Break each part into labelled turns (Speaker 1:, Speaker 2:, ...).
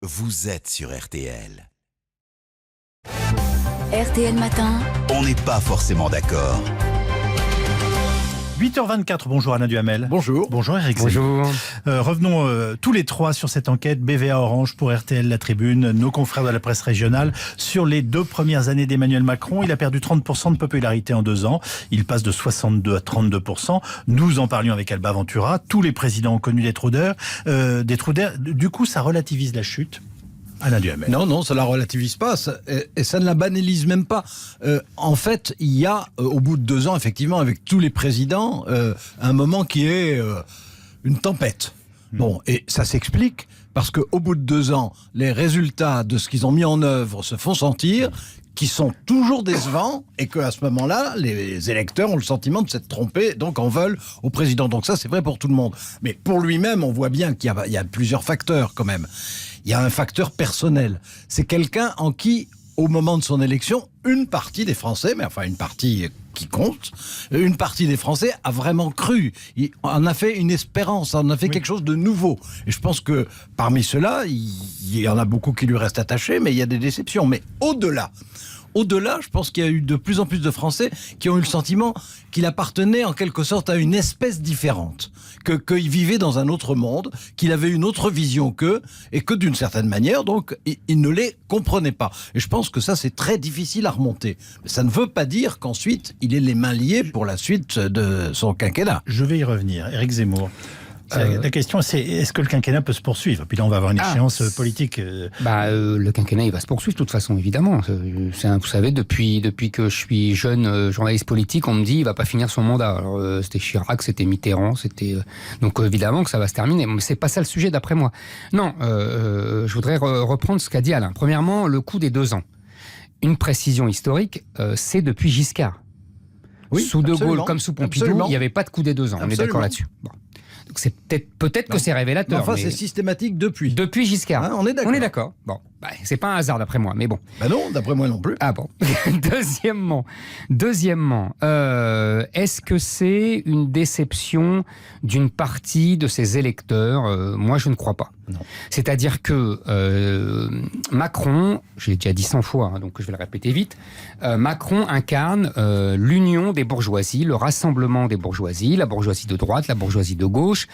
Speaker 1: Vous êtes sur RTL.
Speaker 2: RTL Matin.
Speaker 1: On n'est pas forcément d'accord.
Speaker 3: 8h24, bonjour Alain Duhamel.
Speaker 4: Bonjour.
Speaker 3: Bonjour Eric Zemmour.
Speaker 4: Bonjour.
Speaker 3: Revenons tous les trois sur cette enquête BVA Orange pour RTL La Tribune, nos confrères de la presse régionale. Sur les 2 premières années d'Emmanuel Macron, il a perdu 30% de popularité en 2 ans. Il passe de 62 à 32%. Nous en parlions avec Alba Ventura. Tous les présidents ont connu des trous d'air. Du coup, ça relativise la chute. Alain Duhamel.
Speaker 4: Non, ça la relativise pas et ça ne la banalise même pas. En fait, il y a, au bout de 2 ans, effectivement, avec tous les présidents, un moment qui est une tempête. Bon, et ça s'explique parce qu'au bout de 2 ans, les résultats de ce qu'ils ont mis en œuvre se font sentir, qui sont toujours décevants, et qu'à ce moment-là, les électeurs ont le sentiment de s'être trompés, donc en veulent au président. Donc ça, c'est vrai pour tout le monde. Mais pour lui-même, on voit bien qu'il y a plusieurs facteurs quand même. Il y a un facteur personnel. C'est quelqu'un en qui, au moment de son élection, une partie des Français, mais enfin une partie qui compte, une partie des Français a vraiment cru. Il en a fait une espérance, en a fait quelque chose de nouveau. Et je pense que parmi ceux-là, il y en a beaucoup qui lui restent attachés, mais il y a des déceptions. Mais au-delà, je pense qu'il y a eu de plus en plus de Français qui ont eu le sentiment qu'il appartenait en quelque sorte à une espèce différente, qu'il vivait dans un autre monde, qu'il avait une autre vision qu'eux, et que d'une certaine manière, donc, il ne les comprenait pas. Et je pense que ça, c'est très difficile à remonter. Mais ça ne veut pas dire qu'ensuite, il ait les mains liées pour la suite de son quinquennat.
Speaker 3: Je vais y revenir. Éric Zemmour. La question, c'est est-ce que le quinquennat peut se poursuivre? Puis là, on va avoir une échéance politique.
Speaker 5: Le quinquennat, il va se poursuivre de toute façon, évidemment. Vous savez, depuis que je suis jeune journaliste politique, on me dit il va pas finir son mandat. Alors, c'était Chirac, c'était Mitterrand, donc évidemment que ça va se terminer. Mais c'est pas ça le sujet, d'après moi. Non, je voudrais reprendre ce qu'a dit Alain. Premièrement, le coup des 2 ans. Une précision historique, c'est depuis Giscard.
Speaker 4: Oui,
Speaker 5: sous De Gaulle comme sous Pompidou, il n'y avait pas de coup des 2 ans. On est d'accord là-dessus. Bon. Donc c'est peut-être que c'est révélateur.
Speaker 4: Mais c'est systématique depuis.
Speaker 5: Depuis Giscard.
Speaker 4: Hein, on est d'accord.
Speaker 5: Bon, c'est pas un hasard d'après moi, mais bon.
Speaker 4: Non, d'après moi non plus.
Speaker 5: Ah bon. Deuxièmement, est-ce que c'est une déception d'une partie de ses électeurs? Moi, je ne crois pas.
Speaker 4: Non.
Speaker 5: C'est-à-dire que Macron, j'ai déjà dit 100 fois, donc je vais le répéter vite, Macron incarne l'union des bourgeoisies, le rassemblement des bourgeoisies, la bourgeoisie de droite, la bourgeoisie de gauche,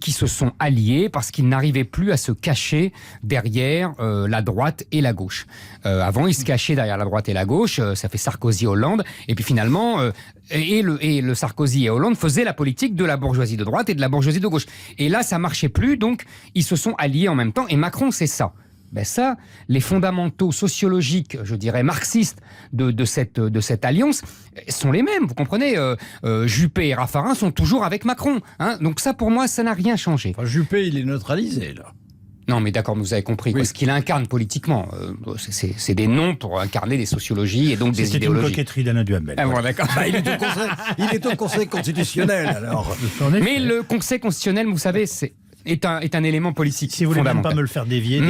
Speaker 5: qui se sont alliés parce qu'ils n'arrivaient plus à se cacher derrière la droite et la gauche. Avant, ils se cachaient derrière la droite et la gauche, ça fait Sarkozy-Hollande, et puis finalement, le Sarkozy et Hollande faisaient la politique de la bourgeoisie de droite et de la bourgeoisie de gauche. Et là, ça marchait plus, donc ils se sont alliés en même temps, et Macron, c'est ça. Ça, les fondamentaux sociologiques, je dirais marxistes de cette alliance sont les mêmes, vous comprenez. Juppé et Raffarin sont toujours avec Macron. Donc ça, pour moi, ça n'a rien changé.
Speaker 4: Enfin, Juppé, il est neutralisé, là.
Speaker 5: Non, mais d'accord, vous avez compris. Oui. Ce qu'il incarne politiquement, c'est des noms pour incarner des sociologies et donc des idéologies.
Speaker 3: C'est une coquetterie d'Alain Duhamel.
Speaker 5: Ah bon, d'accord.
Speaker 4: Il est au Conseil constitutionnel, alors.
Speaker 5: Mais le Conseil constitutionnel, vous savez, est un élément politique.
Speaker 3: Si vous voulez même pas me le faire dévier.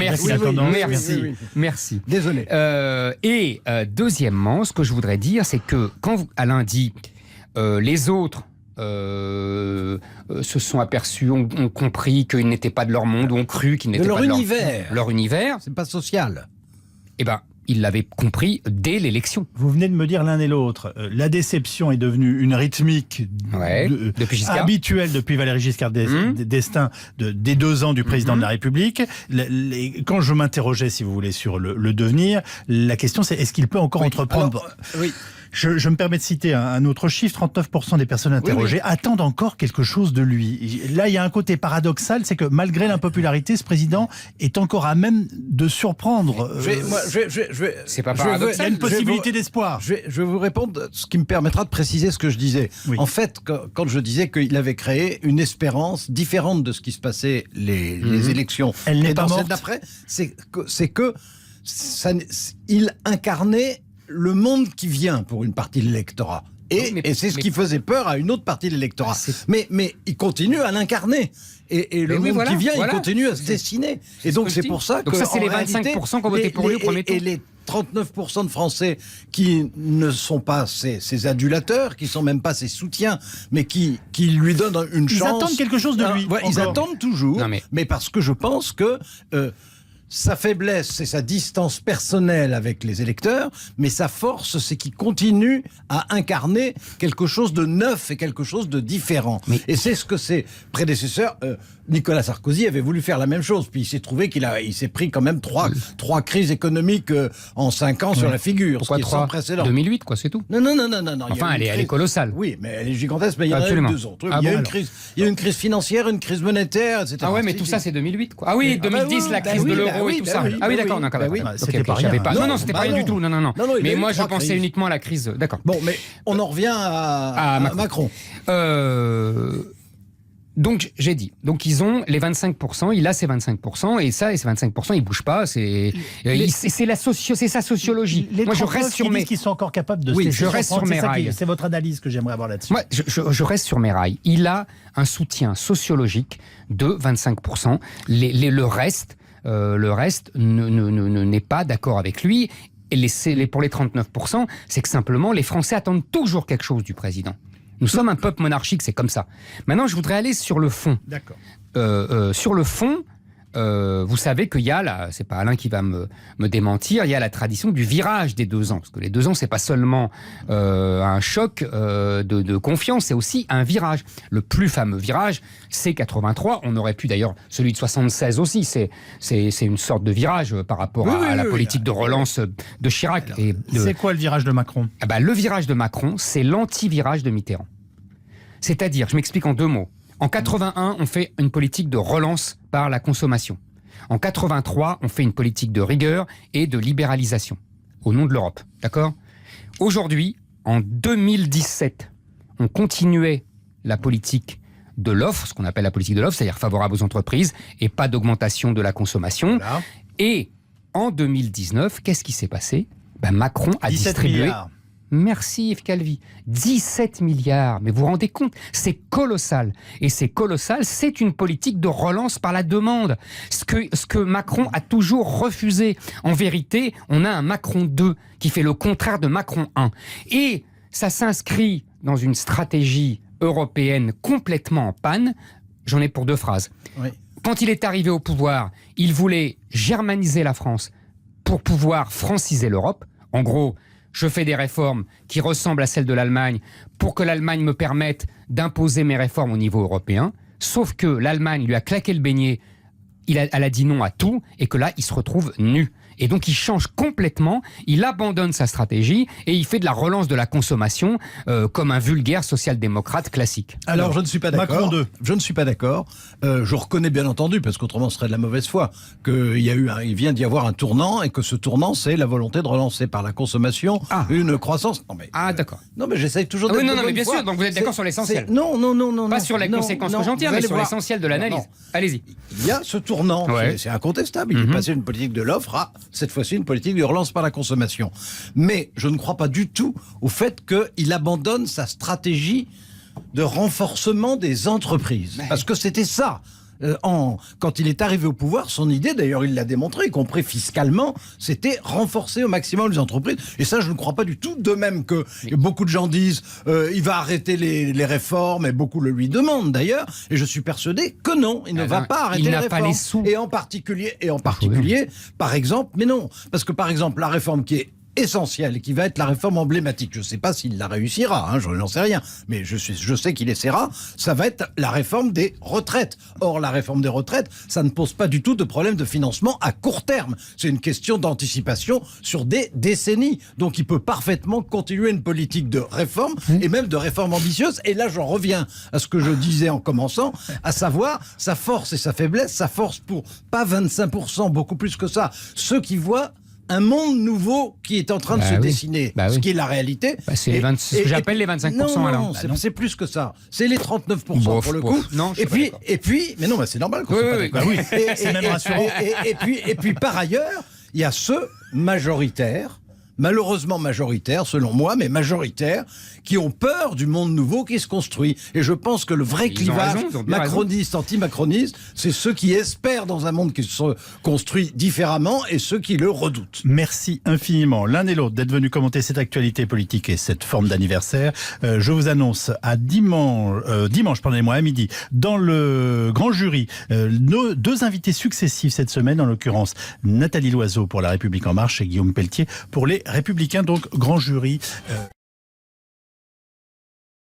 Speaker 5: Merci.
Speaker 4: Désolé.
Speaker 5: Deuxièmement, ce que je voudrais dire, c'est que quand Alain dit les autres se sont aperçus, ont compris qu'ils n'étaient pas de leur monde, ont cru qu'ils n'étaient pas de leur univers.
Speaker 4: C'est pas social.
Speaker 5: Ils l'avaient compris dès l'élection.
Speaker 3: Vous venez de me dire l'un et l'autre. La déception est devenue une rythmique habituelle depuis Valéry Giscard d'Estaing des 2 ans du président de la République. Quand je m'interrogeais, si vous voulez, sur le devenir, la question c'est est-ce qu'il peut encore entreprendre... Je me permets de citer un autre chiffre, 39% des personnes interrogées attendent encore quelque chose de lui. Là, il y a un côté paradoxal, c'est que malgré l'impopularité, ce président est encore à même de surprendre.
Speaker 5: C'est pas paradoxal.
Speaker 3: Il y a une possibilité d'espoir.
Speaker 4: Je vais vous répondre, ce qui me permettra de préciser ce que je disais. Oui. En fait, quand je disais qu'il avait créé une espérance différente de ce qui se passait les élections.
Speaker 3: Elle n'est pas morte.
Speaker 4: D'après, c'est que il incarnait le monde qui vient pour une partie de l'électorat. Et c'est ce qui faisait peur à une autre partie de l'électorat. Mais il continue à l'incarner. Et le monde qui vient, il continue à se dessiner. Et donc c'est pour ça que...
Speaker 5: Donc ça, c'est les 25% qui ont voté pour lui au premier tour.
Speaker 4: Et les 39% de Français qui ne sont pas ses adulateurs, qui ne sont même pas ses soutiens, mais qui lui donnent une chance...
Speaker 3: Ils attendent quelque chose de lui.
Speaker 4: Ils attendent toujours, mais parce que je pense que... Sa faiblesse, c'est sa distance personnelle avec les électeurs, mais sa force, c'est qu'il continue à incarner quelque chose de neuf et quelque chose de différent. Et c'est ce que ses prédécesseurs, Nicolas Sarkozy, avait voulu faire la même chose. Puis il s'est trouvé il s'est pris quand même trois crises économiques en 5 ans sur la figure.
Speaker 5: Pourquoi
Speaker 4: ce qui est sans précédent.
Speaker 5: 2008, quoi, c'est tout.
Speaker 4: Non.
Speaker 5: Enfin, elle est colossale.
Speaker 4: Oui, mais elle est gigantesque, mais il y en a eu 2 autres. Il y a eu une crise financière, une crise monétaire, etc.
Speaker 5: Ah ouais, mais tout ça, c'est 2008, quoi. Ah oui, 2010, la crise de l'euro et tout ça. Ah oui, d'accord, d'accord.
Speaker 3: C'était pas rien.
Speaker 5: Non, c'était pas rien du tout. Non. Mais moi, je pensais uniquement à la crise. D'accord.
Speaker 4: Bon, mais on en revient à Macron.
Speaker 5: Donc, j'ai dit. Donc, ils ont les 25%, il a ses 25%, et ces 25%, ils bougent pas. C'est sa sociologie.
Speaker 3: Moi, je reste sur mes... qu'ils sont encore capables de...
Speaker 5: Oui, je reste sur mes rails.
Speaker 3: C'est votre analyse que j'aimerais avoir là-dessus.
Speaker 5: Moi, je reste sur mes rails. Il a un soutien sociologique de 25%. Le reste n'est pas d'accord avec lui. Et pour les 39%, c'est que simplement, les Français attendent toujours quelque chose du président. Nous sommes un peuple monarchique, c'est comme ça. Maintenant, je voudrais aller sur le fond.
Speaker 3: D'accord.
Speaker 5: Sur le fond, vous savez qu'il y a, c'est pas Alain qui va me démentir, il y a la tradition du virage des 2 ans. Parce que les 2 ans, c'est pas seulement un choc de confiance, c'est aussi un virage. Le plus fameux virage, c'est 83. On aurait pu d'ailleurs, celui de 76 aussi, c'est une sorte de virage par rapport à la politique de relance de Chirac.
Speaker 3: C'est quoi le virage de Macron ?
Speaker 5: Le virage de Macron, c'est l'anti-virage de Mitterrand. C'est-à-dire, je m'explique en 2 mots. En 81, on fait une politique de relance par la consommation. En 83, on fait une politique de rigueur et de libéralisation au nom de l'Europe. D'accord ? Aujourd'hui, en 2017, on continuait la politique de l'offre, ce qu'on appelle la politique de l'offre, c'est-à-dire favorable aux entreprises et pas d'augmentation de la consommation. Voilà. Et en 2019, qu'est-ce qui s'est passé ? Macron a distribué...
Speaker 3: milliards.
Speaker 5: Merci Yves Calvi. 17 milliards, mais vous vous rendez compte, c'est colossal. Et c'est colossal, c'est une politique de relance par la demande. Ce que Macron a toujours refusé. En vérité, on a un Macron 2 qui fait le contraire de Macron 1. Et ça s'inscrit dans une stratégie européenne complètement en panne. J'en ai pour 2 phrases. Oui. Quand il est arrivé au pouvoir, il voulait germaniser la France pour pouvoir franciser l'Europe. En gros, je fais des réformes qui ressemblent à celles de l'Allemagne pour que l'Allemagne me permette d'imposer mes réformes au niveau européen. Sauf que l'Allemagne lui a claqué le beignet, elle a dit non à tout, et que là, il se retrouve nu. Et donc, il change complètement, il abandonne sa stratégie et il fait de la relance de la consommation comme un vulgaire social-démocrate classique.
Speaker 4: Alors, je ne suis pas d'accord.
Speaker 3: Macron 2.
Speaker 4: Je ne suis pas d'accord. Je reconnais bien entendu, parce qu'autrement ce serait de la mauvaise foi, il vient d'y avoir un tournant et que ce tournant, c'est la volonté de relancer par la consommation une croissance. Non, mais,
Speaker 5: d'accord.
Speaker 4: Non, mais j'essaye toujours d'être
Speaker 5: non, mais bien sûr, donc vous êtes d'accord sur l'essentiel.
Speaker 4: Non.
Speaker 5: Pas sur les conséquences que j'en tire, mais sur l'essentiel de l'analyse. Allez-y.
Speaker 4: Il y a ce tournant, c'est incontestable. Il est passé d'une politique de l'offre à, cette fois-ci, une politique de relance par la consommation. Mais je ne crois pas du tout au fait qu'il abandonne sa stratégie de renforcement des entreprises. Parce que c'était ça. Quand il est arrivé au pouvoir, son idée, d'ailleurs il l'a démontré, y compris fiscalement, c'était renforcer au maximum les entreprises. Et ça, je ne crois pas du tout. De même que beaucoup de gens disent il va arrêter les réformes, et beaucoup le lui demandent d'ailleurs. Et je suis persuadé que non, il ne va pas arrêter les réformes.
Speaker 5: Pas les sous.
Speaker 4: Et en particulier, par exemple, mais non, parce que par exemple, la réforme qui est essentielle et qui va être la réforme emblématique. Je ne sais pas s'il la réussira, je n'en sais rien, mais je sais qu'il essaiera. Ça va être la réforme des retraites. Or, la réforme des retraites, ça ne pose pas du tout de problème de financement à court terme. C'est une question d'anticipation sur des décennies. Donc, il peut parfaitement continuer une politique de réforme et même de réforme ambitieuse. Et là, j'en reviens à ce que je disais en commençant, à savoir sa force et sa faiblesse. Sa force pour pas 25%, beaucoup plus que ça. Ceux qui voient un monde nouveau qui est en train de se dessiner, ce qui est la réalité.
Speaker 5: C'est ce que j'appelle les 25%.
Speaker 4: Non, c'est plus que ça. C'est les 39% pour le coup.
Speaker 5: Non,
Speaker 4: et puis, mais non, c'est normal qu'on soit pas d'accord.
Speaker 3: C'est même rassurant.
Speaker 4: Et puis, par ailleurs, il y a ceux majoritaires, malheureusement majoritaires, selon moi, mais majoritaires, qui ont peur du monde nouveau qui se construit. Et je pense que le vrai clivage macroniste, anti-macroniste, c'est ceux qui espèrent dans un monde qui se construit différemment et ceux qui le redoutent.
Speaker 3: Merci infiniment l'un et l'autre d'être venus commenter cette actualité politique et cette forme d'anniversaire. Je vous annonce à dimanche, pardonnez-moi, à midi, dans le grand jury, nos deux invités successifs cette semaine, en l'occurrence Nathalie Loiseau pour La République En Marche et Guillaume Pelletier pour Les Républicains, donc grand jury.